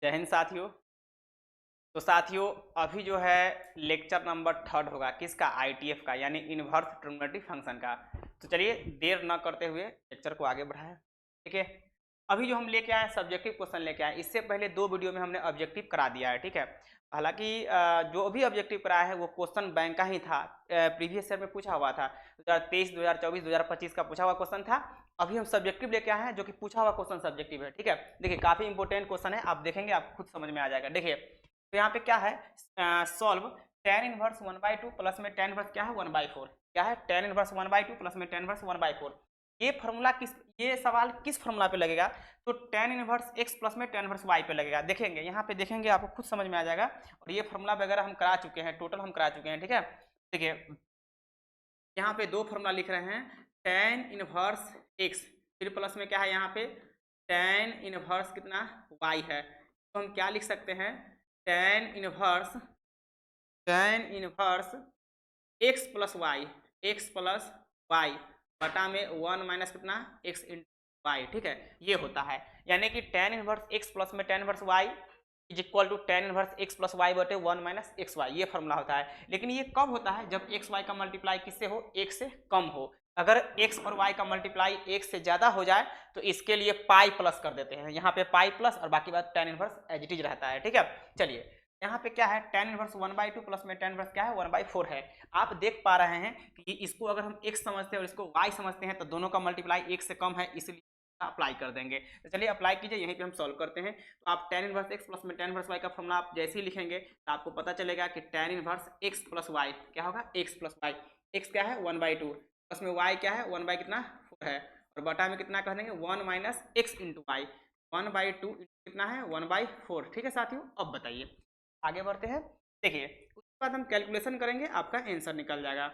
जय हिंद साथियों। तो साथियों अभी जो है लेक्चर नंबर 3 होगा किसका, आईटीएफ का, यानी इनवर्स ट्रिग्नोमेट्रिक फंक्शन का। तो चलिए देर न करते हुए लेक्चर को आगे बढ़ाएं। ठीक है, अभी जो हम लेके आए सब्जेक्टिव क्वेश्चन लेके आए, इससे पहले 2 वीडियो में हमने ऑब्जेक्टिव करा दिया है। ठीक है, हालांकि जो भी ऑब्जेक्टिव कराया है वो क्वेश्चन बैंक का ही था, प्रीवियस ईयर में पूछा हुआ था 2023, 2024, 2025 का पूछा हुआ क्वेश्चन था। अभी हम सब्जेक्टिव लेके आए हैं जो कि पूछा हुआ क्वेश्चन सब्जेक्टिव है। ठीक है, देखिए काफी इंपॉर्टेंट क्वेश्चन है, आप देखेंगे आप खुद समझ में आ जाएगा। देखिए तो यहाँ पे क्या है, सॉल्व टेन इनवर्स 1/2 प्लस में टेन इनवर्स क्या है 1/4। क्या है, टेन इनवर्स 1/2 प्लस में टेन इनवर्स 1/4। ये फॉर्मूला किस, ये सवाल किस फॉर्मूला पे लगेगा, तो टेन इनवर्स एक्स प्लस में टेन इनवर्स वाई पे लगेगा। देखेंगे यहाँ पे, देखेंगे आपको खुद समझ में आ जाएगा। और ये फॉर्मूला वगैरह हम करा चुके हैं, टोटल हम करा चुके हैं। ठीक है, देखिए यहाँ पे 2 फॉर्मूला लिख रहे हैं, टेन इनवर्स एक्स, फिर प्लस में क्या है यहाँ पे टेन इनवर्स कितना वाई है। तो हम क्या लिख सकते हैं, tan inverse x plus y, x plus y बटा में 1 माइनस कितना एक्स इंटू वाई। ठीक है, ये होता है, यानी कि टेन इनवर्स एक्स प्लस में tan inverse y is equal to tan inverse x plus y बटे 1 माइनस एक्स वाई। ये फॉर्मूला होता है। लेकिन ये कब होता है, जब एक्स वाई का मल्टीप्लाई किससे हो, एक से कम हो। अगर एक्स और वाई का मल्टीप्लाई एक से ज्यादा हो जाए तो इसके लिए पाई प्लस कर देते हैं, यहाँ पे पाई प्लस और बाकी बात tan inverse as it is रहता है। ठीक है, चलिए यहाँ पे क्या है, टेन इनवर्स 1/2 प्लस में टेन इनवर्स क्या है 1/4 है। आप देख पा रहे हैं कि इसको अगर हम x समझते हैं और इसको y समझते हैं तो दोनों का मल्टीप्लाई एक से कम है, इसलिए अप्लाई कर देंगे। तो चलिए अप्लाई कीजिए, यहीं पे हम सॉल्व करते हैं। तो आप टेन इनवर्स एक्स प्लस में टेन इनवर्स वाई का फॉर्मूला आप जैसे ही लिखेंगे तो आपको पता चलेगा कि tan inverse x plus y क्या होगा, एक्स प्लस वाई। एक्स क्या है 1/2 प्लस में वाई क्या है 1 कितना 4 है, और बटा में कितना कह देंगे 1 माइनस एक्स इंटू वाई, 1/2 कितना है 1/4। ठीक है साथियों, अब बताइए आगे बढ़ते हैं। देखिए उसके बाद हम कैलकुलेशन करेंगे, आपका आंसर निकल जाएगा।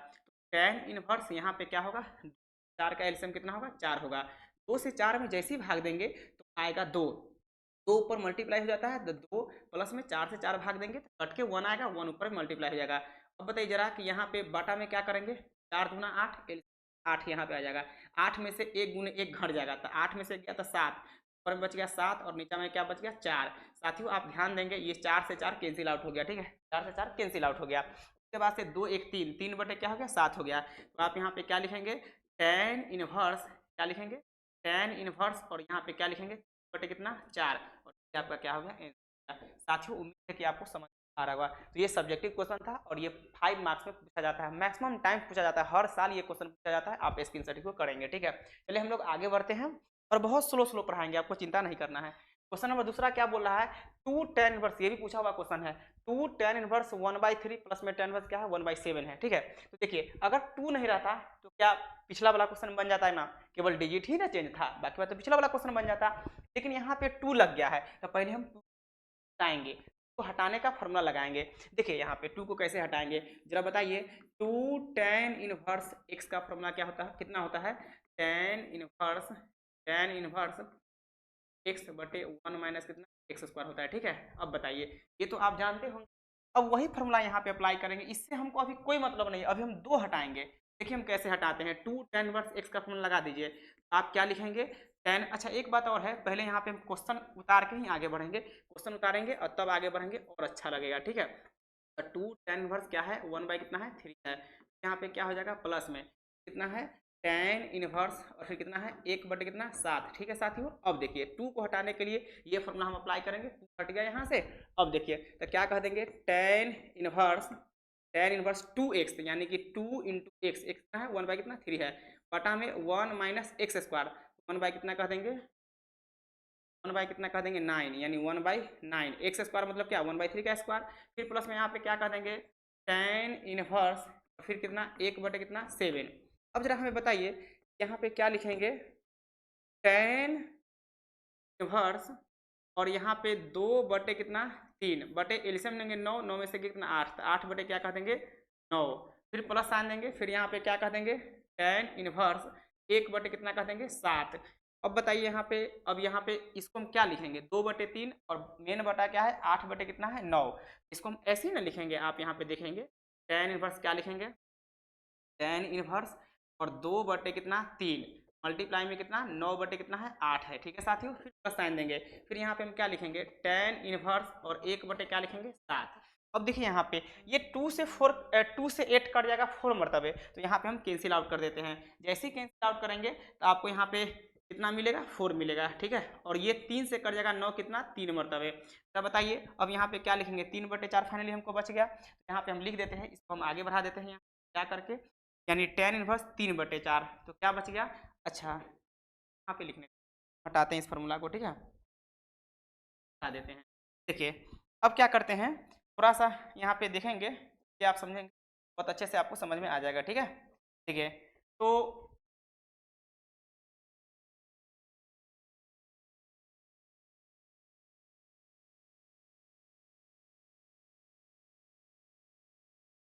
टेन इनवर्स यहाँ पे क्या होगा, 4 का एलसीएम कितना होगा 4 होगा। 2 से 4 में जैसे ही भाग देंगे तो आएगा 2, 2 ऊपर मल्टीप्लाई हो जाता है, तो 2 प्लस में 4 से 4 भाग देंगे तो कट के 1 आएगा, 1 ऊपर मल्टीप्लाई हो जाएगा। अब बताइए जरा कि यहाँ पे बटा में क्या करेंगे, 4 दूना 8, 8 यहाँ पे आ जाएगा। 8 में से 1 गुने 1 घट जाएगा, तो 8 में से गया तो 7, ऊपर में बच गया 7 और नीचे में क्या बच गया 4। साथियों आप ध्यान देंगे ये 4 से 4 कैंसिल आउट हो गया। ठीक है, 4 से 4 कैंसिल आउट हो गया। उसके बाद से 2 1 3, 3 बटे क्या हो गया 7 हो गया। तो आप यहाँ पे क्या लिखेंगे, टेन इनवर्स क्या लिखेंगे, टेन इनवर्स और यहाँ पे क्या लिखेंगे बटे कितना 4, और आपका क्या हो गया। साथियों उम्मीद है कि आपको समझ आ रहा होगा। तो ये सब्जेक्टिव क्वेश्चन था और ये 5 मार्क्स में पूछा जाता है, मैक्सिमम टाइम पूछा जाता है, हर साल ये क्वेश्चन पूछा जाता है। आप स्क्रीन शॉट को करेंगे। ठीक है, चलिए हम लोग आगे बढ़ते हैं और बहुत स्लो स्लो पढ़ाएंगे, आपको चिंता नहीं करना है। क्वेश्चन नंबर दूसरा क्या बोल रहा है, टू टेन इनवर्स, ये भी पूछा हुआ क्वेश्चन है। टू टेन इनवर्स 1/3 प्लस में टेन इनवर्स क्या है 1/7 है। ठीक है, तो देखिए अगर 2 नहीं रहता तो क्या पिछला वाला क्वेश्चन बन जाता है ना, केवल डिजिट ही ना चेंज था, बाकी बात तो पिछला वाला क्वेश्चन बन जाता। लेकिन यहाँ पे 2 लग गया है तो पहले हम हटाएंगे, तो हटाने का फॉर्मूला लगाएंगे। देखिए यहाँ पे 2 को कैसे हटाएंगे जरा बताइए। 2 टेन इनवर्स एक्स का फॉर्मूला क्या होता है, कितना होता है, टेन इनवर्स एक्स बटे 1 माइनस कितना एक्स स्क्वायर होता है। ठीक है, अब बताइए, ये तो आप जानते होंगे। अब वही फॉर्मूला यहाँ पे अप्लाई करेंगे, इससे हमको अभी कोई मतलब नहीं है, अभी हम 2 हटाएंगे। देखिए हम कैसे हटाते हैं, 2 टेन इनवर्स एक्स का फॉर्मूला लगा दीजिए। आप क्या लिखेंगे, टेन, अच्छा एक बात और है, पहले यहाँ पे हम क्वेश्चन उतार के ही आगे बढ़ेंगे, क्वेश्चन उतारेंगे और तब आगे बढ़ेंगे और अच्छा लगेगा। ठीक है, तो 2 टेन इनवर्स क्या है 1 बाई कितना है 3 है, यहाँ पे क्या हो जाएगा प्लस में कितना है टेन इनवर्स और फिर कितना है 1 बटे कितना 7। ठीक है साथियों, अब देखिए 2 को हटाने के लिए ये फॉर्मूला हम अप्लाई करेंगे, 2 हट गया यहाँ से। अब देखिए तो क्या कह देंगे, टेन इनवर्स 2x, यानी कि 2 इंटू एक्स, एक्स कितना है 1 बाई कितना 3 है, बटा में 1 माइनस एक्स स्क्वायर, 1 बाई कितना कह देंगे 1 बाई कितना कह देंगे 9, यानी 1/9, एक्स स्क्वायर मतलब क्या 1/3 का स्क्वायर। फिर प्लस में यहाँ पे क्या कह देंगे टेन इनवर्स, फिर कितना 1 बटे कितना 7। अब जरा हमें बताइए यहाँ पे क्या लिखेंगे, टेन इनवर्स और यहाँ पे 2 बटे कितना 3 बटे एल्सियम लेंगे 9, 9 में से कितना 8, तो 8 बटे क्या कह देंगे 9, फिर प्लस साइन देंगे, फिर यहाँ पे क्या कह देंगे टेन इनवर्स 1 बटे कितना कह देंगे 7। अब बताइए यहाँ पे, अब यहाँ पे इसको हम क्या लिखेंगे 2/3 और मेन बटा क्या है 8 बटे कितना है 9, इसको हम ऐसे ही ना लिखेंगे। आप यहाँ पे देखेंगे टेन इनवर्स क्या लिखेंगे, टेन इनवर्स और 2 बटे कितना 3 मल्टीप्लाई में कितना 9 बटे कितना है 8 है, ठीक है साथियों। फिर प्लस साइन देंगे, फिर यहाँ पे हम क्या लिखेंगे tan इनवर्स और 1 बटे क्या लिखेंगे 7। अब देखिए यहाँ पे ये 2 से 8 कट जाएगा 4 मरतबे, तो यहाँ पे हम कैंसिल आउट कर देते हैं। जैसे ही कैंसिल आउट करेंगे तो आपको यहाँ पे कितना मिलेगा 4 मिलेगा, ठीक है। और ये 3 से कट जाएगा 9 कितना 3 मरतबे। तब बताइए अब यहाँ पे क्या लिखेंगे 3/4 फाइनली हमको बच गया। तो यहाँ पे हम लिख देते हैं, इसको हम आगे बढ़ा देते हैं यहाँ क्या करके, यानी tan इनवर्स 3/4। तो क्या बच गया, अच्छा यहाँ पे लिखने हटाते हैं इस फॉर्मूला को, ठीक है, हटा देते हैं। देखिए अब क्या करते हैं, थोड़ा सा यहाँ पे देखेंगे कि आप समझेंगे, बहुत अच्छे से आपको समझ में आ जाएगा, ठीक है। देखिए तो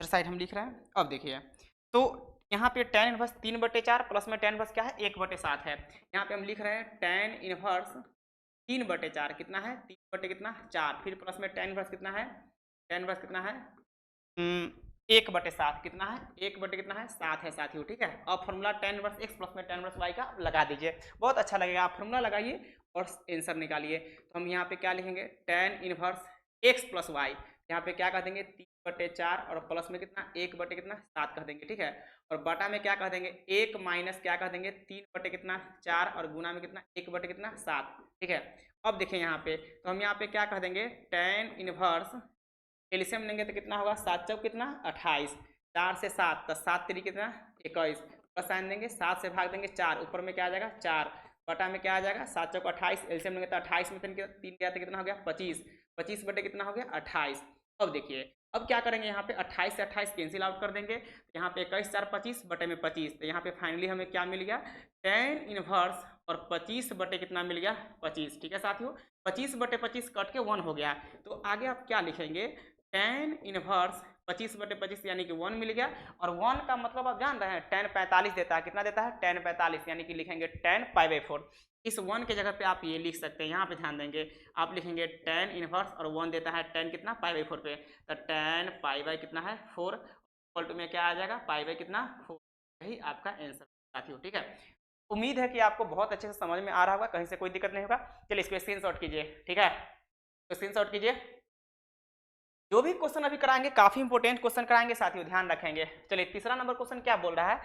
साइड हम लिख रहे हैं। अब देखिए तो यहाँ पे tan इनवर्स 3/4 प्लस में tan इनवर्स क्या है 1/7 है। यहाँ पे हम लिख रहे हैं tan इनवर्स 3/4 कितना है 3 बटे कितना 4, फिर प्लस में tan इनवर्स कितना है, tan इनवर्स कितना है 1/7 कितना है 1 बटे कितना है 7 है साथियों, ठीक है। अब formula tan inverse x plus में tan इनवर्स y का लगा दीजिए, बहुत अच्छा लगेगा। आप फॉर्मूला लगाइए और आंसर निकालिए। तो हम यहाँ पे क्या लिखेंगे tan inverse x plus y, यहाँ पे क्या कह देंगे 3/4 और प्लस में कितना 1 बटे कितना 7 कह देंगे, ठीक है। और बटा में क्या कह देंगे 1 माइनस क्या कह देंगे 3 बटे कितना 4 और गुना में कितना 1 बटे कितना 7, ठीक है। अब देखिए यहाँ पे तो हम यहाँ पे क्या कह देंगे tan इनवर्स एलसीएम लेंगे तो कितना होगा 7 चौक कितना 28, 4 से 7 तो 7 3 कितना 21, प्लस साइन देंगे 7 से भाग देंगे 4, ऊपर में क्या आ जाएगा 4, बटा में क्या आ जाएगा 7 चौक 28, एलसीएम लेंगे तो 28 में 3 गया तो कितना हो गया 25, 25 बटे कितना हो गया 28। अब देखिए अब क्या करेंगे यहाँ पे 28 से 28 कैंसिल आउट कर देंगे, तो यहाँ पे 21 4 25 बटे में 25, तो यहाँ पे फाइनली हमें क्या मिल गया tan इनवर्स और 25 बटे कितना मिल गया 25, ठीक है साथियों। 25 बटे 25 कट के 1 हो गया, तो आगे आप क्या लिखेंगे tan इनवर्स 25 बटे 25 यानी कि 1 मिल गया। और 1 का मतलब आप जान रहे हैं tan 45 देता है, कितना देता है tan 45, यानी कि लिखेंगे tan π/4। इस 1 के जगह पे आप ये लिख सकते हैं, यहाँ पे ध्यान देंगे आप लिखेंगे tan इनवर्स और 1 देता है tan कितना π/4 पे, तो tan π कितना है 4 इक्वल टू में क्या आ जाएगा π कितना 4, यही आपका आंसर साथियों, ठीक है। उम्मीद है कि आपको बहुत अच्छे से समझ में आ रहा होगा, कहीं से कोई दिक्कत नहीं होगा। चलिए इसको स्क्रीनशॉट कीजिए, ठीक है, तो स्क्रीनशॉट कीजिए। जो भी क्वेश्चन अभी कराएंगे काफी इंपॉर्टेंट क्वेश्चन कराएंगे साथियों, ध्यान रखेंगे। चलिए तीसरा नंबर क्वेश्चन क्या बोल रहा है,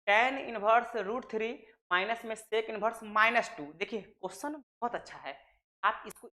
tan इनवर्स √3 माइनस में sec इनवर्स -2। देखिए क्वेश्चन बहुत अच्छा है, आप इसको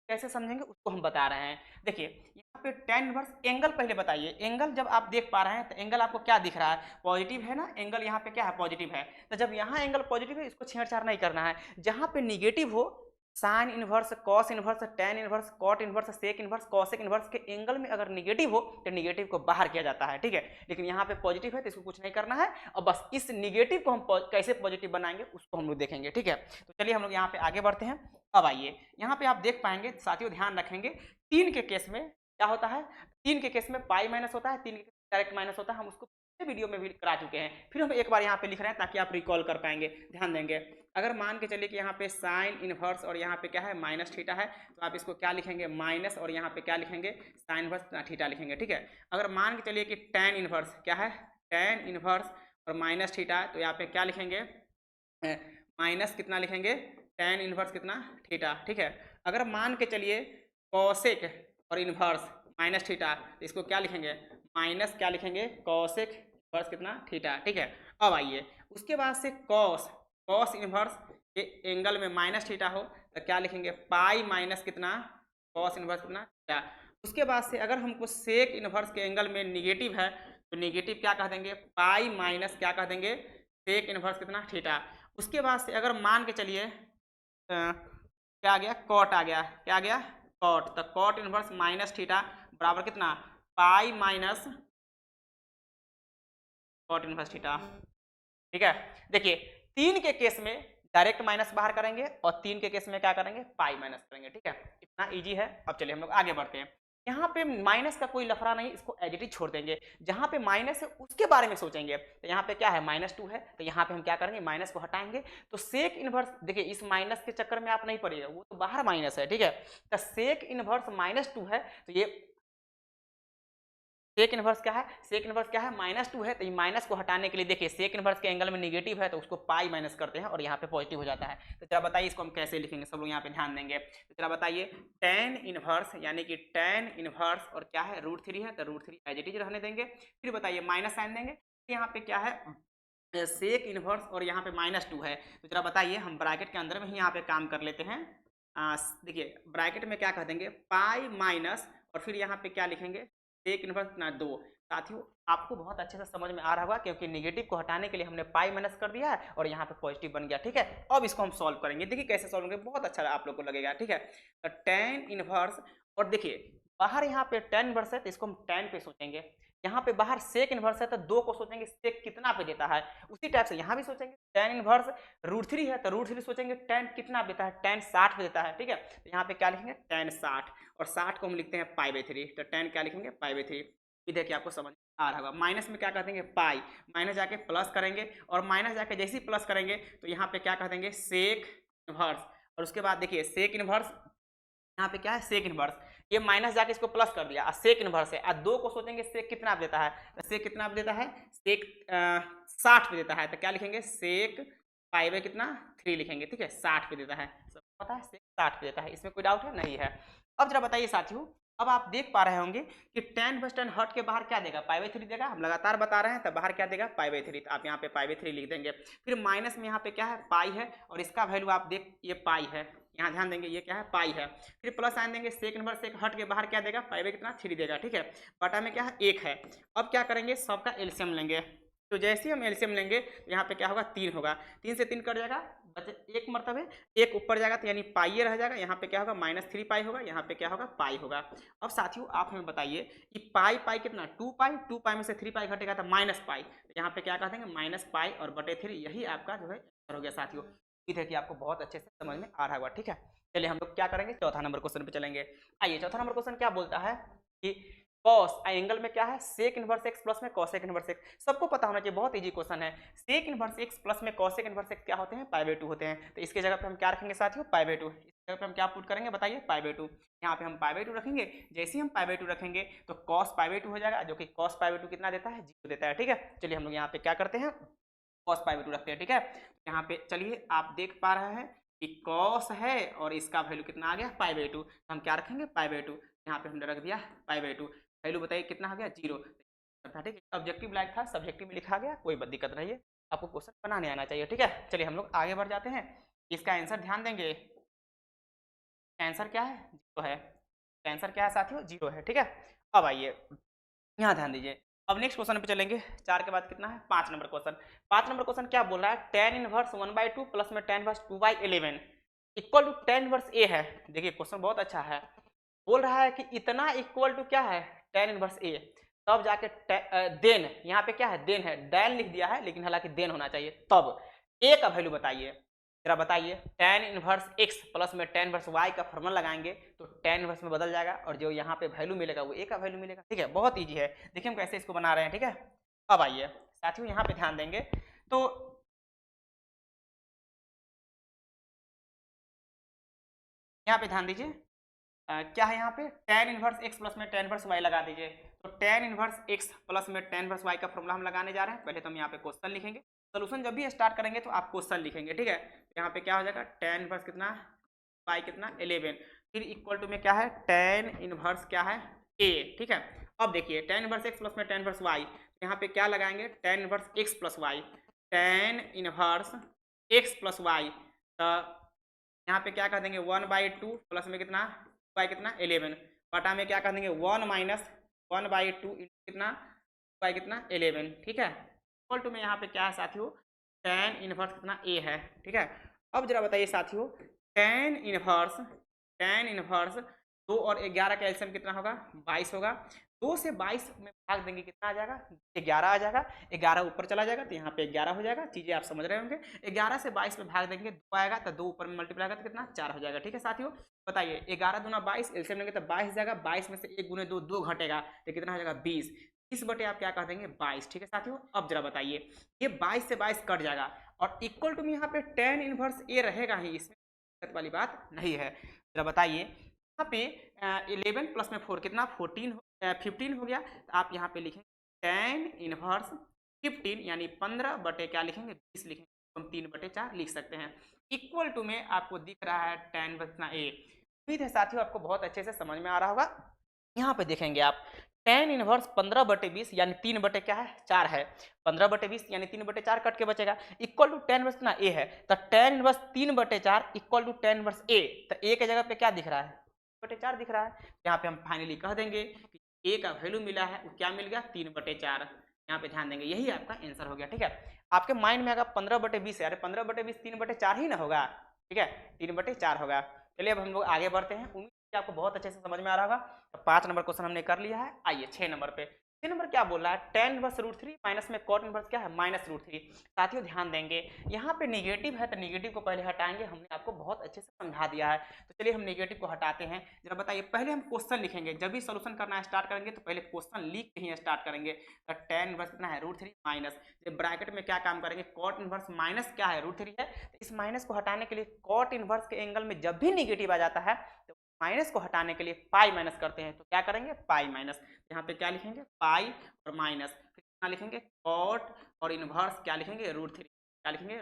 कैसे समझेंगे उसको हम बता रहे हैं। देखिए यहाँ पे tan इनवर्स एंगल पहले बताइए, एंगल जब आप देख पा रहे हैं तो एंगल आपको क्या दिख रहा है पॉजिटिव है ना, एंगल यहाँ पे क्या है पॉजिटिव है। तो जब यहाँ एंगल पॉजिटिव है इसको छेड़छाड़ नहीं करना है, जहाँ पे निगेटिव हो sine inverse cos inverse tan inverse cot inverse sec inverse cosec inverse के एंगल में अगर निगेटिव हो तो निगेटिव को बाहर किया जाता है, ठीक है। लेकिन यहाँ पे पॉजिटिव है तो इसको कुछ नहीं करना है, और बस इस निगेटिव को हम कैसे पॉजिटिव बनाएंगे उसको हम लोग देखेंगे, ठीक है। तो चलिए हम लोग यहाँ पे आगे बढ़ते हैं। अब आइए यहाँ पे आप देख पाएंगे साथियों, ध्यान रखेंगे 3 के केस में क्या होता है, 3 के केस में पाई माइनस होता है, 3 के डायरेक्ट माइनस होता है, हम उसको वीडियो में भी करा चुके हैं, फिर हम एक बार यहाँ पे लिख रहे हैं ताकि आप रिकॉल कर पाएंगे। ध्यान देंगे अगर मान के चलिए कि यहाँ पे साइन इनवर्स और यहाँ पे क्या है माइनस थीटा है, तो आप इसको क्या लिखेंगे माइनस और यहाँ पे क्या लिखेंगे साइन इनवर्स थीटा लिखेंगे, ठीक है। अगर मान के चलिए कि tan इनवर्स क्या है tan इनवर्स और माइनस थीटा, तो यहाँ पे क्या लिखेंगे माइनस कितना लिखेंगे tan इनवर्स कितना थीटा, ठीक है। अगर मान के चलिए कॉसेक और इनवर्स माइनस थीटा, तो इसको क्या लिखेंगे माइनस क्या लिखेंगे कॉसेक इनवर्स कितना थीटा, ठीक है। अब आइए उसके बाद से कॉस इनवर्स के एंगल में माइनस थीटा हो तो क्या लिखेंगे पाई माइनस कितना कॉस इनवर्स कितना थीटा। उसके बाद से अगर हमको सेक इनवर्स के एंगल में निगेटिव है तो निगेटिव क्या कह देंगे पाई माइनस क्या कह देंगे सेक इनवर्स कितना थीटा। उसके बाद से अगर मान के चलिए क्या आ गया कॉट आ गया, क्या आ गया कॉट, तो कॉट इनवर्स माइनस थीटा बराबर कितना pi minus cot inverse theta, ठीक है। देखिए 3 के केस में डायरेक्ट माइनस बाहर करेंगे और 3 के केस में क्या करेंगे पाई माइनस करेंगे, ठीक है, इतना इजी है। अब चलिए हम लोग आगे बढ़ते हैं। यहाँ पे माइनस का कोई लफड़ा नहीं, इसको एज इट इज छोड़ देंगे, जहाँ पे माइनस है उसके बारे में सोचेंगे। तो यहाँ पे क्या है -2 है, तो यहाँ पे हम क्या करेंगे माइनस को हटाएंगे, तो सेक इनवर्स देखिए इस माइनस के चक्कर में आप नहीं पड़िएगा, वो तो बाहर माइनस है, ठीक है। तो सेक इनवर्स -2 है, तो ये सेक इनवर्स क्या है, सेक इनवर्स क्या है, -2 है, तो ये माइनस को हटाने के लिए देखिए सेक इनवर्स के एंगल में नेगेटिव है तो उसको पाई माइनस करते हैं और यहाँ पे पॉजिटिव हो जाता है। तो जरा बताइए इसको हम कैसे लिखेंगे, सब लोग यहाँ पे ध्यान देंगे। तो जरा बताइए tan इनवर्स यानी कि tan इनवर्स और क्या है √3 है, तो √3 एज इट इज रहने देंगे। फिर बताइए माइनस साइन देंगे, यहाँ पे क्या है सेक इनवर्स और यहाँ पे -2 है, तो जरा बताइए हम ब्रैकेट के अंदर में ही यहाँ पे काम कर लेते हैं। देखिए ब्रैकेट में क्या कह देंगे पाई माइनस और फिर यहाँ पे क्या लिखेंगे सेक इनवर्स ना 2। साथियों आपको बहुत अच्छे से समझ में आ रहा होगा क्योंकि नेगेटिव को हटाने के लिए हमने पाई माइनस कर दिया है और यहाँ पे पॉजिटिव बन गया। ठीक है, अब इसको हम सॉल्व करेंगे, देखिए कैसे सॉल्व करेंगे, बहुत अच्छा आप लोग को लगेगा। ठीक है, तो tan इनवर्स और देखिए बाहर यहाँ पे tan इनवर्स है तो इसको हम tan पे सोचेंगे, यहाँ पे बाहर सेक इनवर्स है तो 2 को सोचेंगे सेक कितना पे देता है, उसी टाइप से यहाँ भी सोचेंगे tan इनवर्स √3 है तो √3 सोचेंगे tan कितना देता है, tan 60 पे देता है। ठीक है, तो यहाँ पे क्या लिखेंगे tan 60 और 60 को हम लिखते हैं π/3, तो tan क्या लिखेंगे π/3। इधर कि आपको समझ आ रहा होगा। माइनस में क्या कह देंगे पाई, माइनस जाके प्लस करेंगे और माइनस जाके जैसे ही प्लस करेंगे तो यहाँ पे क्या कह देंगे सेक इनवर्स और उसके बाद देखिए सेक इनवर्स यहाँ पे क्या है सेक इनवर्स, ये माइनस जाके इसको प्लस कर दिया, सेक इनवर्स है, 2 को सोचेंगे सेक कितना देता है, तो सेक कितना देता है सेक 60 पे देता है, तो क्या लिखेंगे सेक पाई कितना 3 लिखेंगे। ठीक है, 60 पे देता है, सब पता है सेक 60 पे देता है, इसमें कोई डाउट है नहीं है। अब जरा बताइए साथियों, अब आप देख पा रहे होंगे कि tan + tan हट के बाहर क्या देगा π/3 देगा, हम लगातार बता रहे हैं, तब बाहर क्या देगा π/3, तो आप यहाँ पे π/3 लिख देंगे। फिर माइनस में यहाँ पे क्या है पाई है और इसका वैल्यू आप देख ये पाई है, यहाँ ध्यान देंगे ये क्या है पाई है। फिर प्लस साइन देंगे सेक इनवर्स सेक हट के बाहर क्या देगा पाई कितना 3 देगा। ठीक है, बटा में क्या है 1 है। अब क्या करेंगे सबका एलसीएम लेंगे, तो जैसे ही हम एलसीएम लेंगे तो यहाँ पे क्या होगा 3 होगा, 3 से 3 कट जाएगा, बचे एक मरतबे एक ऊपर जाएगा तो यानी पाई रह जाएगा, यहाँ पे क्या होगा -3 पाई होगा, यहाँ पे क्या होगा पाई होगा। अब साथियों आप हमें बताइए कि पाई कितना 2 पाई में से 3 पाई घटेगा तो -पाई, तो यहाँ पे क्या कह देंगे -पाई और बटे 3, यही आपका जो है हो गया साथियों। इधर कि आपको बहुत अच्छे से समझ में आ रहा होगा। ठीक है, चलिए हम लोग क्या करेंगे चौथा नंबर क्वेश्चन पे चलेंगे। आइए चौथा नंबर क्वेश्चन क्या बोलता है कि कॉस एंगल में क्या है सेक इनवर्स x प्लस में कॉसेक इनवर्स x, सबको पता होना चाहिए, बहुत इजी क्वेश्चन है। सेक इनवर्स x प्लस में कॉसेक इनवर्स x क्या होते हैं π/2 होते हैं, तो इसके जगह पे हम क्या रखेंगे साथियों π/2, इस जगह पे हम क्या पुट करेंगे बताइए π/2, यहाँ पे हम π/2 रखेंगे। जैसे ही हम π/2 रखेंगे तो cos π/2 हो जाएगा, जो कि cos π/2 कितना देता है 0 देता है। ठीक है, चलिए हम लोग यहाँ पे क्या करते हैं cos π/2 रखते हैं। ठीक है, यहाँ पे चलिए आप देख पा रहे हैं कि cos है और इसका वैल्यू कितना आ गया π/2, हम क्या रखेंगे π/2, यहाँ पे हमने रख दिया π/2, वैल्यू बताइए कितना हो गया 0। ठीक है, ऑब्जेक्टिव लाइक था सब्जेक्टिव में लिखा गया, कोई दिक्कत नहीं है, आपको क्वेश्चन बनाने आना चाहिए। ठीक है, चलिए हम लोग आगे बढ़ जाते हैं, इसका आंसर ध्यान देंगे, आंसर क्या है 0 है, आंसर क्या है साथियों 0 है। ठीक है, अब आइए यहाँ ध्यान दीजिए, अब नेक्स्ट क्वेश्चन पे चलेंगे। 4 के बाद कितना है 5 नंबर क्वेश्चन। 5 नंबर क्वेश्चन क्या बोल रहा है tan इनवर्स 1/2 प्लस में tan inverse 2/11 equal to tan inverse a है। देखिए क्वेश्चन बहुत अच्छा है, बोल रहा है कि इतना इक्वल टू क्या है tan इनवर्स a, तब जाके देन, यहाँ पे क्या है देन है, डैन लिख दिया है लेकिन हालांकि देन होना चाहिए, तब a का वैल्यू बताइए, जरा बताइए tan इनवर्स x प्लस में tan इनवर्स y का फॉर्मूला लगाएंगे तो tan इनवर्स में बदल जाएगा और जो यहाँ पे वैल्यू मिलेगा वो a का वैल्यू मिलेगा। ठीक है, बहुत इजी है, देखिए हम कैसे इसको बना रहे हैं। ठीक है, अब आइए साथियों यहाँ पे ध्यान देंगे, तो यहाँ पे ध्यान दीजिए क्या है यहाँ पे tan इनवर्स x प्लस में tan इनवर्स y लगा दीजिए, तो tan इनवर्स x प्लस में tan इनवर्स y का फॉर्मूला हम लगाने जा रहे हैं। पहले तो हम यहाँ पे क्वेश्चन लिखेंगे, सोल्यूशन जब भी स्टार्ट करेंगे तो आप क्वेश्चन लिखेंगे। ठीक है, यहाँ पे क्या हो जाएगा tan इनवर्स कितना y कितना 11, फिर इक्वल टू में क्या है tan इनवर्स क्या है a। ठीक है, अब देखिए tan इनवर्स x प्लस में tan इनवर्स y, यहाँ पे क्या लगाएंगे tan inverse x plus y, tan inverse x plus y, तो यहाँ पे क्या कर देंगे 1/2 प्लस में कितना y कितना 11, बटा में क्या कर देंगे 1 माइनस 1/2 कितना y कितना 11। ठीक है, इक्वल टू में यहाँ पे क्या है साथियों tan इनवर्स कितना a है। ठीक है, अब जरा बताइए साथियों tan इनवर्स 2 और 11 का एलसीएम कितना होगा 22 होगा, 2 से 22 में भाग देंगे कितना आ जाएगा 11 आ जाएगा, 11 ऊपर चला जाएगा तो यहाँ पे 11 हो जाएगा, चीजें आप समझ रहे होंगे। 11 से 22 में भाग देंगे 2 आएगा तो 2 ऊपर में मल्टीप्लाई आएगा तो कितना 4 हो जाएगा। ठीक है साथियों, बताइए 11 दूना 22, एलसीएम लेंगे तो 22 जाएगा, 22 में से 1 गुने 2 2 घटेगा तो कितना हो जाएगा 20, इस बटे आप क्या कह देंगे 22। ठीक है साथियों, अब जरा बताइए ये 22 से 22 कट जाएगा और इक्वल टू में यहाँ पे tan इनवर्स a रहेगा ही, इसमें दिक्कत वाली बात नहीं है। जरा बताइए यहाँ पे 11 प्लस में 4 कितना 14 15 हो गया, तो आप यहाँ पे लिखेंगे tan इनवर्स 15 यानी 15 बटे क्या लिखेंगे 20 लिखेंगे, तो हम 3/4 लिख सकते हैं। इक्वल टू में आपको दिख रहा है tan बचना a। उम्मीद है साथियों आपको बहुत अच्छे से समझ में आ रहा होगा। यहाँ पे देखेंगे आप tan इनवर्स 15/20 यानी 3 बटे क्या है 4 है, 15/20 यानी 3/4 कट के बचेगा, इक्वल टू tan इनवर्स कितना a है, तो tan inverse 3/4 equal to tan inverse a, तो a के जगह पे क्या दिख रहा है 3/4 दिख रहा है। यहाँ पे हम फाइनली कह देंगे कि a का वैल्यू मिला है वो क्या मिल गया 3/4। यहाँ पे ध्यान देंगे यही आपका आंसर हो गया। ठीक है, आपके माइंड में अगर 15/20 है, अरे 15/20 3/4 ही ना होगा, ठीक है 3/4 होगा। चलिए अब हम लोग आगे बढ़ते हैं, उम्मीद है आपको बहुत अच्छे से समझ में आ रहा होगा। तो 5 नंबर क्वेश्चन हमने कर लिया है। आइए 6 नंबर पे, 6 नंबर क्या बोल रहा है tan इनवर्स √3 माइनस में cot इनवर्स क्या है -√3। साथियों ध्यान देंगे यहाँ पे निगेटिव है तो निगेटिव को पहले हटाएंगे, हमने आपको बहुत अच्छे से समझा दिया है। तो चलिए हम निगेटिव को हटाते हैं। जरा बताइए, पहले हम क्वेश्चन लिखेंगे, जब भी सोल्यूशन करना स्टार्ट करेंगे तो पहले क्वेश्चन लिख के ही स्टार्ट करेंगे। तो tan इनवर्स कितना है √3 माइनस, ब्रैकेट में क्या काम करेंगे cot इनवर्स माइनस क्या है √3 है, तो इस माइनस को हटाने के लिए cot इनवर्स के एंगल में जब भी निगेटिव आ जाता है तो माइनस को हटाने के लिए पाई माइनस करते हैं, तो क्या करेंगे पाई माइनस, यहाँ पे क्या लिखेंगे पाई और माइनस, फिर कितना लिखेंगे कॉट और इनवर्स क्या लिखेंगे √3, क्या लिखेंगे।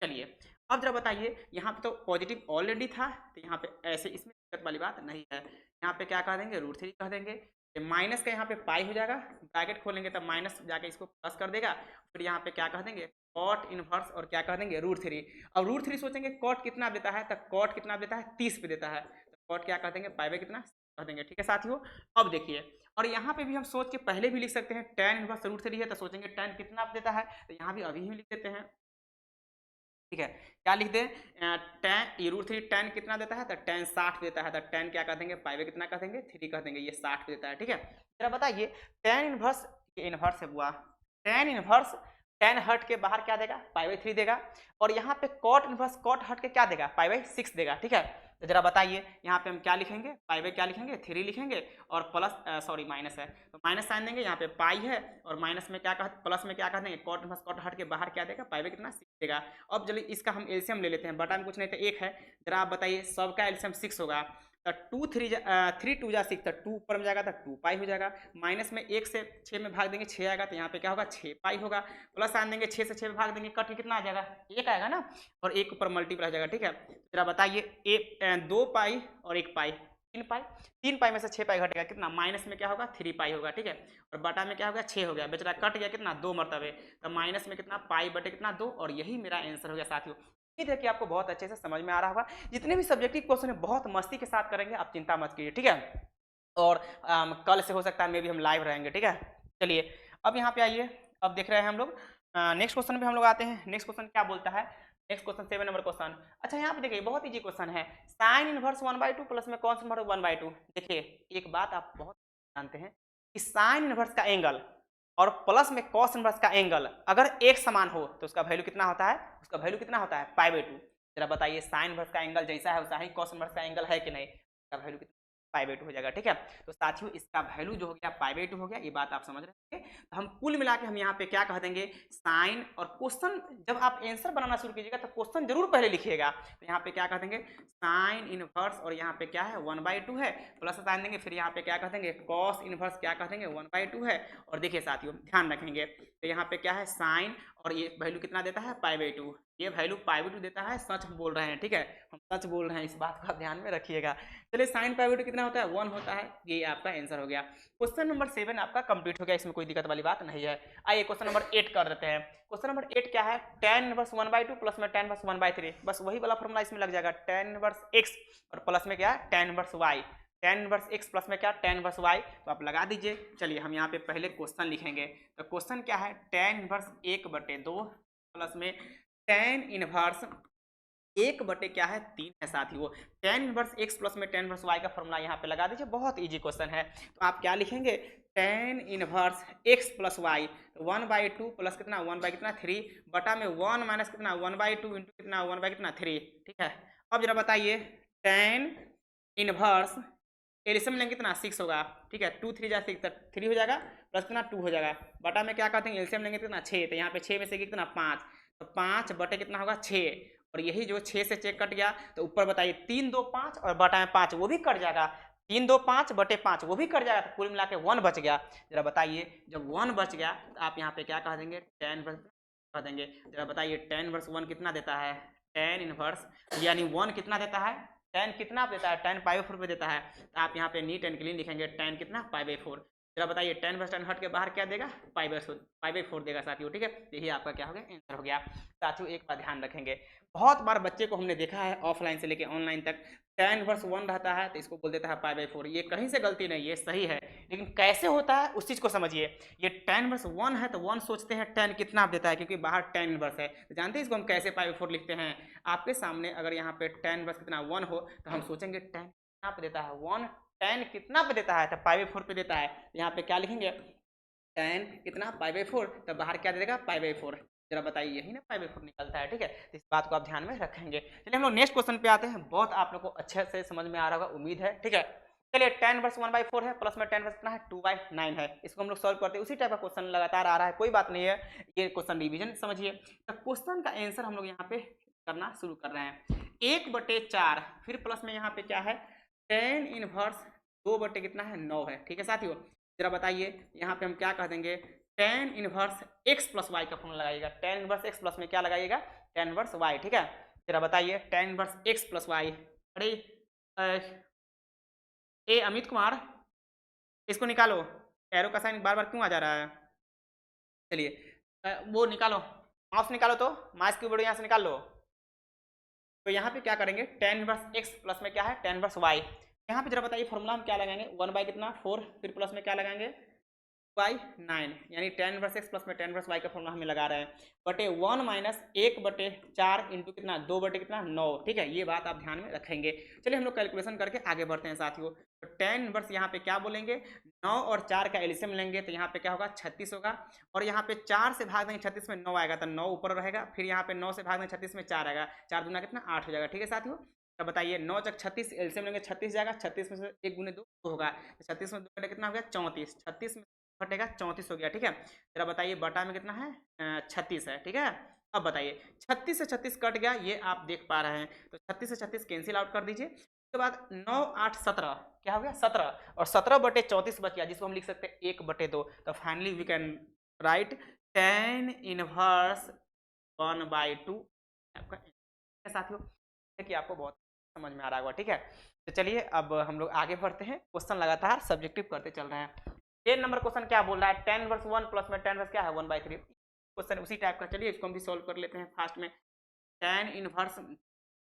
चलिए अब जरा बताइए, यहाँ पे तो पॉजिटिव ऑलरेडी था तो यहाँ पे ऐसे इसमें दिक्कत वाली बात नहीं है, यहाँ पे क्या कह देंगे √3 कह देंगे, माइनस का यहाँ पे पाई हो जाएगा, ब्रैकेट खोलेंगे तब माइनस जाके इसको प्लस कर देगा, फिर यहाँ पे क्या कह देंगे कॉट इनवर्स और क्या कह देंगे √3। अब √3 सोचेंगे कॉट कितना देता है, तो कॉट कितना देता है 30 पे देता है, तो कॉट क्या कह देंगे पाई बाई कितना कह देंगे। ठीक है साथियों, अब देखिए और यहाँ पे भी हम सोच के पहले भी लिख सकते हैं tan इनवर्स √3 है तो सोचेंगे tan कितना देता है, तो यहाँ भी अभी ही लिख देते हैं। ठीक है, क्या लिख दें tan √3 tan कितना देता है, तो tan 60 देता है, तो tan क्या कह देंगे पाई बाई कितना कह देंगे 3 कह देंगे, ये 60 देता है। ठीक है, जरा बताइए tan इनवर्स इनवर्स है बुआ, tan इनवर्स tan हट के बाहर क्या देगा पाई बाई 3 देगा, और यहाँ पे cot इनवर्स cot हट के क्या देगा पाई बाई 6 देगा। ठीक है, तो जरा बताइए यहाँ पे हम क्या लिखेंगे पाई बाई क्या लिखेंगे 3 लिखेंगे और प्लस सॉरी माइनस है तो माइनस साइन देंगे, यहाँ पे पाई है और माइनस में क्या कह प्लस में क्या कह देंगे cot इनवर्स cot हट के बाहर क्या देगा पाई बाई कितना 6 देगा। अब चलिए इसका हम एलसीएम ले लेते हैं, बटा में कुछ नहीं तो 1 है, जरा आप बताइए सबका एलसीएम 6 होगा, तो 3 2 जा 6, तो 2 ऊपर में जाएगा तो 2 पाई हो जाएगा, माइनस में 1 से 6 में भाग देंगे 6 आएगा, तो यहाँ पे क्या होगा 6 पाई होगा, प्लस आन देंगे 6 से 6 में भाग देंगे कट के कितना आ जाएगा 1 आएगा ना, और 1 ऊपर मल्टीप्लाई हो जाएगा। ठीक है, जरा बताइए 2 पाई और 1 पाई 3 पाई में से 6 पाई घटेगा कितना माइनस में क्या होगा 3 पाई होगा। ठीक है, और बटा में क्या होगा 6 हो गया, बेचारा कट गया कितना 2 मरतबे, तो माइनस में कितना पाई बटे कितना 2, और यही मेरा आंसर हो गया साथियों। उम्मीद है कि आपको बहुत अच्छे से समझ में आ रहा होगा। जितने भी सब्जेक्टिव क्वेश्चन है बहुत मस्ती के साथ करेंगे, आप चिंता मत कीजिए। ठीक है, और कल से हो सकता है मे भी हम लाइव रहेंगे। ठीक है, चलिए अब यहाँ पे आइए, अब देख रहे हैं हम लोग नेक्स्ट क्वेश्चन पे हम लोग आते हैं। नेक्स्ट क्वेश्चन क्या बोलता है, नेक्स्ट क्वेश्चन 7 नंबर क्वेश्चन। अच्छा यहाँ पे देखिए बहुत इजी क्वेश्चन है, साइन इनवर्स 1/2 प्लस में कॉस इनवर्स 1/2। देखिए एक बात आप बहुत जानते हैं कि साइन इनवर्स का एंगल और प्लस में कॉस इनवर्स का एंगल अगर एक समान हो तो उसका वैल्यू कितना होता है, उसका वैल्यू कितना होता है पाई/2। जरा बताइए साइन इनवर्स का एंगल जैसा है वैसा ही कॉस इनवर्स का एंगल है कि नहीं, उसका वैल्यू कितना पाई/2 हो जाएगा। ठीक है, तो साथियों इसका वैल्यू जो हो गया पाई/2 हो गया, ये बात आप समझ रहे हैं। तो हम कुल मिला के हम यहाँ पे क्या कह देंगे साइन, और क्वेश्चन जब आप आंसर बनाना शुरू कीजिएगा तो क्वेश्चन जरूर पहले लिखिएगा, तो यहाँ पे क्या कह देंगे साइन इनवर्स और यहाँ पे क्या है 1/2 है, प्लस साइन देंगे, फिर यहाँ पे क्या कह देंगे कॉस इनवर्स क्या कह देंगे 1/2 है। और देखिए साथियों ध्यान रखेंगे तो यहाँ पे क्या है साइन और ये वैल्यू कितना देता है पाई/2, ये वैल्यू पाई/2 देता है, सच बोल रहे हैं। ठीक है, हम सच बोल रहे हैं, इस बात को आप ध्यान में रखिएगा। चलिए साइन पाई/2 कितना होता है 1 होता है, ये आपका आंसर हो गया। क्वेश्चन नंबर 7 आपका कंप्लीट हो गया, इसमें कोई दिक्कत वाली बात नहीं है। आइए क्वेश्चन नंबर 8 कर देते हैं। क्वेश्चन नंबर 8 क्या है, tan इनवर्स 1/2 प्लस में tan इनवर्स 1/3, बस वही वाला फॉर्मूला इसमें लग जाएगा, tan इनवर्स x और प्लस में क्या है tan inverse y, tan inverse x plus में क्या tan इनवर्स y, तो आप लगा दीजिए। चलिए हम यहाँ पे पहले क्वेश्चन लिखेंगे, तो क्वेश्चन क्या है tan इनवर्स 1/2 प्लस में tan इनवर्स 1 क्या है 3 है साथी, वो tan इनवर्स x प्लस में tan इनवर्स y का फॉर्मूला यहाँ पे लगा दीजिए, बहुत इजी क्वेश्चन है। तो आप क्या लिखेंगे tan inverse x plus y 1/2 plus कितना 1/3 बटा में 1 माइनस कितना 1/2 इंटू कितना 1/3। ठीक है, अब जरा बताइए tan इनवर्स एलिसियम लेंगे कितना 6 होगा। ठीक है, 2 3 जा 6 तो 3 हो जाएगा, प्लस कितना 2 हो जाएगा, बटा में क्या कहते हैं एलिसियम लेंगे कितना 6, तो यहाँ पे 6 में से कितना 5, तो 5 बटे कितना होगा 6, और यही जो 6 से चेक कट गया तो ऊपर बताइए 3 2 5 और बटा में 5 वो भी कट जाएगा, 3 2 5 बटे 5 वो भी कट जाएगा, तो कुल मिला के 1 बच गया। जरा बताइए जब 1 बच गया तो आप यहाँ पे क्या कह देंगे, tan इनवर्स कह देंगे। जरा बताइए tan इनवर्स 1 कितना देता है, tan इनवर्स यानी 1 कितना देता है, tan कितना देता है, tan पाई/4 पे देता है। तो आप यहाँ पे नीट एंड क्लीन लिखेंगे tan कितना पाई/4। जरा बताइए tan इनवर्स tan हट के बाहर क्या देगा, पाई/4 देगा साथियों, ठीक है। यही आपका क्या हो गया, आंसर हो गया। साथियों एक बात ध्यान रखेंगे, बहुत बार बच्चे को हमने देखा है ऑफलाइन से लेके ऑनलाइन तक tan इनवर्स 1 रहता है तो इसको बोल देता है पाई/4। ये कहीं से गलती नहीं, ये सही है, लेकिन कैसे होता है उस चीज को समझिए। ये tan इनवर्स 1 है तो 1 सोचते हैं tan कितना देता है, क्योंकि बाहर tan इनवर्स है, तो जानते हैं इसको हम कैसे पाई/4 लिखते हैं। आपके सामने अगर यहाँ पे tan इनवर्स कितना 1 हो तो हम सोचेंगे tan कितना पे देता है, 1 tan कितना पे देता है, तो पाई/4 पे देता है। यहाँ पे क्या लिखेंगे, tan कितना पाई/4, तो बाहर क्या दे देगा पाई/4। जरा बताइए यही ना पाई/4 निकलता है, ठीक है। तो इस बात को आप ध्यान में रखेंगे। चलिए हम लोग नेक्स्ट क्वेश्चन पे आते हैं, बहुत आप लोग को अच्छे से समझ में आ रहा होगा उम्मीद है, ठीक है। चलिए tan इनवर्स 1/4 है, प्लस में tan इनवर्स कितना है 2/9 है। इसको हम लोग सॉल्व करते हैं, उसी टाइप का क्वेश्चन लगातार आ रहा है, कोई बात नहीं है, ये क्वेश्चन रिवीजन समझिए। तो क्वेश्चन का आंसर हम लोग यहाँ पे करना शुरू कर रहे हैं। 1/4 फिर प्लस में यहाँ पे क्या है, tan इनवर्स 2 बटे कितना है 9 है, ठीक है साथियों। जरा बताइए यहाँ पे हम क्या कह देंगे, tan inverse x plus y का फॉर्मूला लगाइएगा। tan इनवर्स x प्लस में क्या लगाइएगा, tan इनवर्स y, ठीक है। जरा बताइए tan inverse x plus y. अरे ए अमित कुमार इसको निकालो, एरो का साइन बार बार क्यों आ जा रहा है। चलिए वो निकालो, माउस निकालो, तो माउस की कीबोर्ड यहाँ से निकाल लो। तो यहाँ पे क्या करेंगे, tan इनवर्स x प्लस में क्या है tan इनवर्स y। यहाँ पे जरा बताइए फॉर्मूला हम क्या लगाएंगे, 1 बाई कितना 4, फिर प्लस में क्या लगाएंगे 2/9, यानी tan इनवर्स x प्लस में tan इनवर्स y का फॉर्मूला हमें लगा रहे हैं, बटे 1 माइनस 1/4 इंटू कितना 2 बटे कितना 9, ठीक है। ये बात आप ध्यान में रखेंगे। चलिए हम लोग कैलकुलेशन करके आगे बढ़ते हैं साथियों। तो tan इनवर्स यहाँ पे क्या बोलेंगे, 9 और 4 का एलसीएम लेंगे तो यहाँ पे क्या होगा 36 होगा, और यहाँ पे 4 से भाग देंगे 36 में 9 आएगा तो 9 ऊपर रहेगा, फिर यहाँ पे 9 से भाग देंगे 36 में 4 आएगा, 4 दूना कितना 8 हो जाएगा, ठीक है साथियों। तो बताइए 9 तक 36 एलसीएम लेंगे 36 जाएगा, 36 में से 1 गुने 2 होगा, तो 36 में 2 बटे कितना हो गया 34, 36 में घटेगा 34 हो गया, ठीक है। जरा बताइए बटा में कितना है 36 है, ठीक है। अब बताइए 36 से 36 कट गया, ये आप देख पा रहे हैं, तो 36 से 36 कैंसिल आउट कर दीजिए। उसके बाद 9 8 17 क्या हो गया 17, और 17 बटे 34 बच गया, जिसको हम लिख सकते हैं 1/2। तो finally we can write tan inverse 1/2 आपका साथियों, कि आपको बहुत समझ में आ रहा होगा, ठीक है। तो चलिए अब हम लोग आगे बढ़ते हैं, क्वेश्चन लगातार सब्जेक्टिव करते चल रहे हैं। 10 नंबर क्वेश्चन क्या बोल रहा है, tan इनवर्स 1 प्लस में tan इनवर्स क्या है 1/3, क्वेश्चन उसी टाइप का। चलिए इसको हम भी सॉल्व कर लेते हैं फास्ट में। tan इनवर्स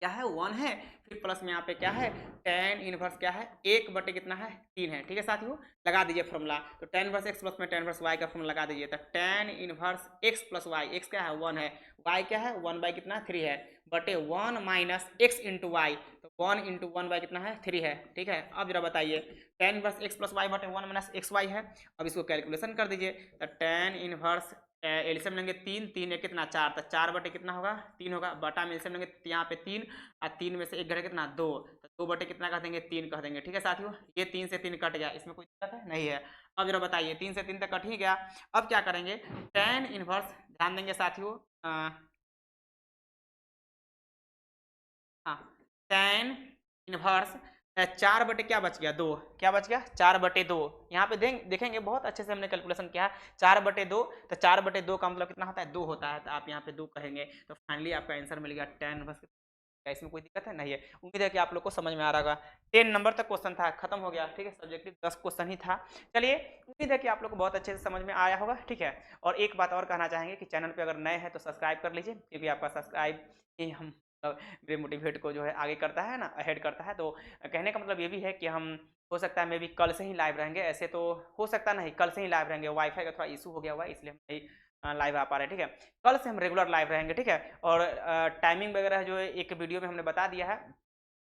क्या है 1 है, फिर प्लस में यहाँ पे क्या है tan इनवर्स क्या है 1 बटे कितना है 3 है, ठीक है साथियों। लगा दीजिए फॉर्मूला, तो tan इनवर्स x प्लस में tan इनवर्स y का फॉर्मूला लगा दीजिए। तो tan inverse x plus y, x क्या है 1 है, y क्या है 1 बाई कितना 3 है, बटे 1 माइनस x इंटू वाई, तो 1 इंटू 1 बाई कितना है 3 है, ठीक है। अब जरा बताइए tan inverse x plus y बटे 1 माइनस एक्स वाई है। अब इसको कैलकुलेशन कर दीजिए, तो tan इनवर्स एलसीएम लेंगे 3 3 एक कितना 4, तो 4 बटे कितना होगा 3 होगा, बटा में एलसीएम लेंगे यहाँ पे 3 और 3 में से 1 घटे कितना 2, तो 2 बटे कितना कह देंगे 3 कह देंगे, ठीक है साथियों। ये 3 से 3 कट गया, इसमें कोई दिक्कत है नहीं है। अब जरा बताइए 3 से 3 तक कट ही गया, अब क्या करेंगे tan इनवर्स, ध्यान देंगे साथियों, हाँ tan इनवर्स 4 बटे क्या बच गया 2, क्या बच गया 4/2। यहाँ पे देखेंगे बहुत अच्छे से हमने कैलकुलेशन किया, 4/2, तो 4/2 का मतलब कितना होता है 2 होता है, तो आप यहाँ पे 2 कहेंगे, तो फाइनली आपका आंसर मिल गया tan इनवर्स। क्या इसमें कोई दिक्कत है नहीं है, उम्मीद है कि आप लोग को समझ में आ रहा होगा। 10 नंबर तक क्वेश्चन था, खत्म हो गया, ठीक है। सब्जेक्टिव 10 क्वेश्चन ही था। चलिए उम्मीद है कि आप लोग को बहुत अच्छे से समझ में आया होगा, ठीक है। और एक बात और कहना चाहेंगे कि चैनल पे अगर नए हैं तो सब्सक्राइब कर लीजिए, क्योंकि आपका सब्सक्राइब ही हम मेरे मोटिवेट को जो है आगे करता है ना, अहेड करता है। तो कहने का मतलब ये भी है कि हम हो सकता है मे भी कल से ही लाइव रहेंगे, ऐसे तो हो सकता नहीं कल से ही लाइव रहेंगे, वाईफाई का थोड़ा इशू हो गया हुआ है इसलिए हम नहीं लाइव आ पा रहे हैं, ठीक है। कल से हम रेगुलर लाइव रहेंगे, ठीक है। और टाइमिंग वगैरह जो है एक वीडियो में हमने बता दिया है,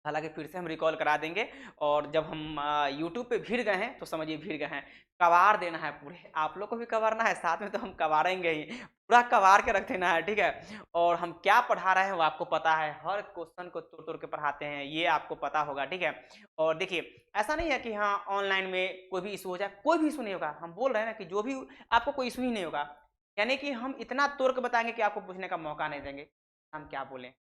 हालांकि फिर से हम रिकॉल करा देंगे। और जब हम यूट्यूब पे भिड़ गए हैं तो समझिए भिड़ गए हैं, कवार देना है पूरे, आप लोग को भी कवारना है, साथ में तो हम कवारेंगे ही, पूरा कवार के रख देना है, ठीक है। और हम क्या पढ़ा रहे हैं वो आपको पता है, हर क्वेश्चन को तोड़ तोड़ के पढ़ाते हैं, ये आपको पता होगा, ठीक है। और देखिए ऐसा नहीं है कि हाँ ऑनलाइन में कोई भी इशू हो जाए, कोई भी इशू नहीं होगा, हम बोल रहे हैं ना कि जो भी आपको कोई इशू ही नहीं होगा, यानी कि हम इतना तोड़ के बताएंगे कि आपको पूछने का मौका नहीं देंगे, हम क्या बोलें।